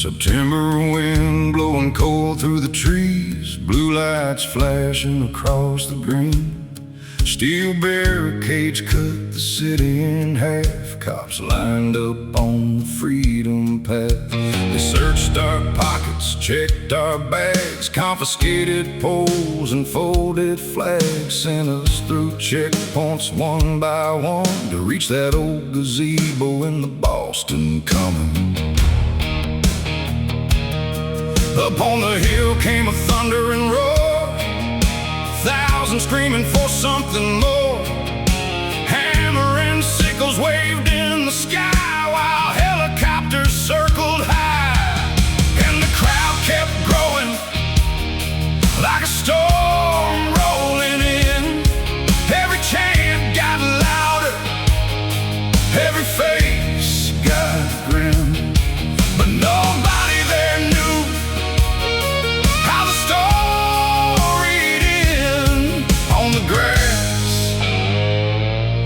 September wind blowing cold through the trees, blue lights flashing across the green. Steel barricades cut the city in half, cops lined up on the freedom path. They searched our pockets, checked our bags, confiscated poles and folded flags, sent us through checkpoints one by one to reach that old gazebo in the Boston Common. Up on the hill came a thundering roar, thousands screaming for something more. Hammer and sickles waved in the sky while helicopters circled high. And the crowd kept growing like a storm rolling in. Every chant got louder, every face got grim, but nobody there knew how the storied end on the grass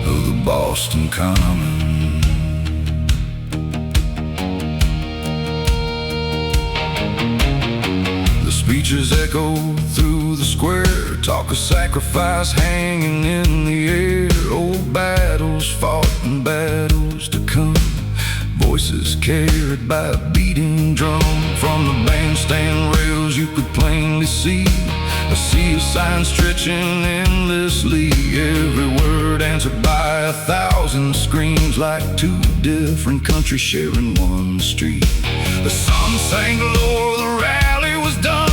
of the Boston Common. The speeches echoed through the square, talk of sacrifice hanging in the air. Old battles fought and battles to come, voices carried by a beating drum. From the bandstand rails you could plainly see a sea of signs stretching endlessly, every word answered by 1,000 screams, like two different countries sharing one street. The sun sank low, the rally was done,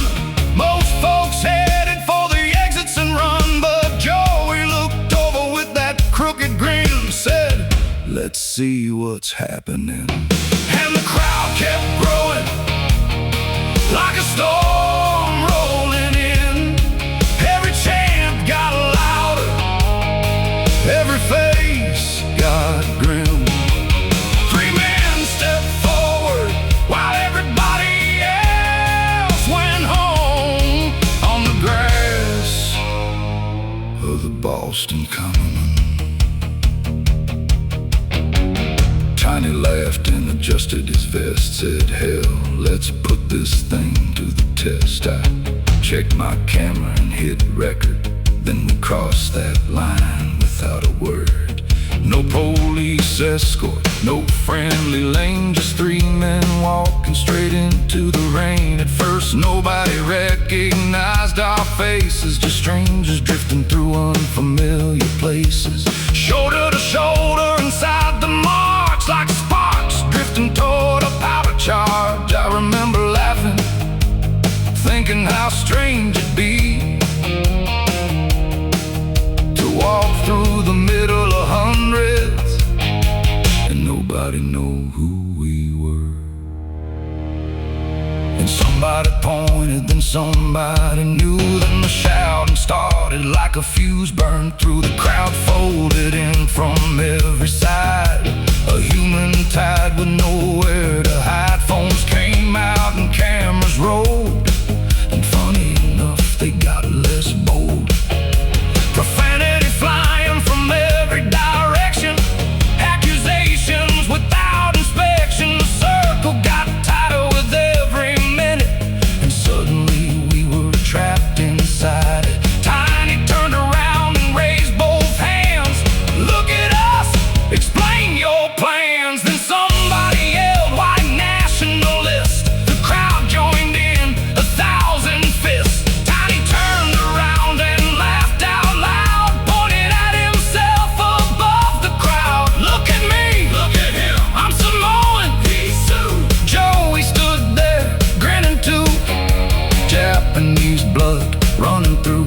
most folks headed for the exits and run. But Joey looked over with that crooked grin, said, "Let's see what's happening." And the crowd kept growing like a storm rolling in. Every chant got louder, every face got grim. Three men stepped forward while everybody else went home on the grass of the Boston Common. Tiny laughed and adjusted his vest, said, "Hell, let's put this thing to the test." I checked my camera and hit record, then we crossed that line without a word. No police escort, no friendly lane, just three men walking straight into the rain. At first nobody recognized our faces, just strangers drifting through unfamiliar places. Shoulder to shoulder inside the march, like sparks drifting toward a powder charge. I remember laughing, thinking how strange it'd be to walk through the middle of hundreds and nobody know who we were. And somebody pointed, then somebody knew, then the shouting started like a fuse burned through. The crowd folded in from every side, a human tide with nowhere to hide. Phones came out and cameras rolled, and funny enough they got less bold. Profanity flying from every direction, accusations without inspection. The circle got tighter with every minute, and suddenly we were trapped inside it. Tiny turned around and raised both hands. "Look at us, explain your plans." Then somebody yelled, "White nationalist!" The crowd joined in, 1,000 fists. Tiny turned around and laughed out loud, pointed at himself above the crowd. "Look at me, look at him, I'm Samoan, he's Sioux." Joey stood there, grinning too, Japanese blood running through.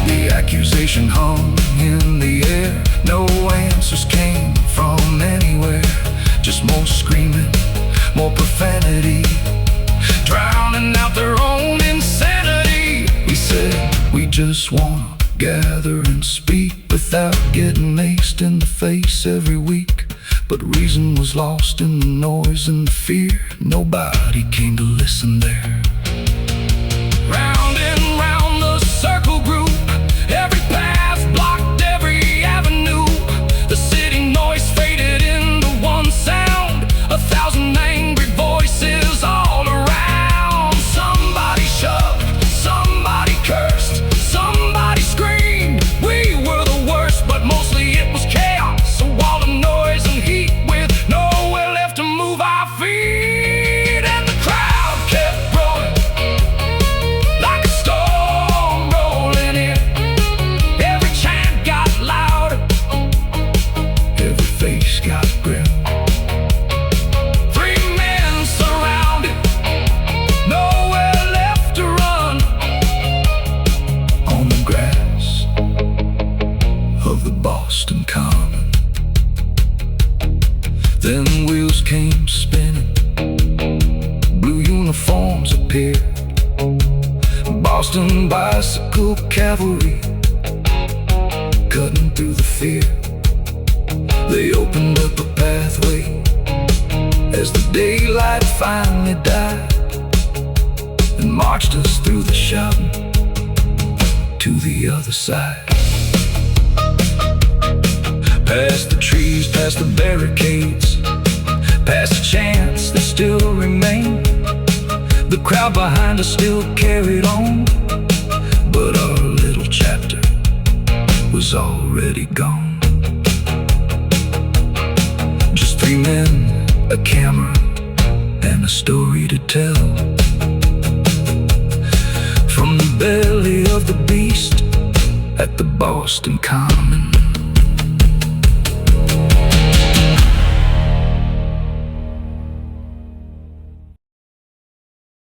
The accusation hung in the air, no answers came from anywhere, just more screaming, more profanity, drowning out their own insanity. We said, "We just wanna gather and speak without getting maced in the face every week." But reason was lost in the noise and the fear, nobody came to listen there. Round and round the circle group, every path blocked, every avenue. The city noise faded into one sound, 1,000 angry voices disappeared. Boston bicycle cavalry cutting through the fear. They opened up a pathway as the daylight finally died, and marched us through the shouting to the other side. Past the trees, past the barricades, past the chants that still remain. The crowd behind us still carried on, but our little chapter was already gone. Just 3 men, a camera, and a story to tell. From the belly of the beast at the Boston Common.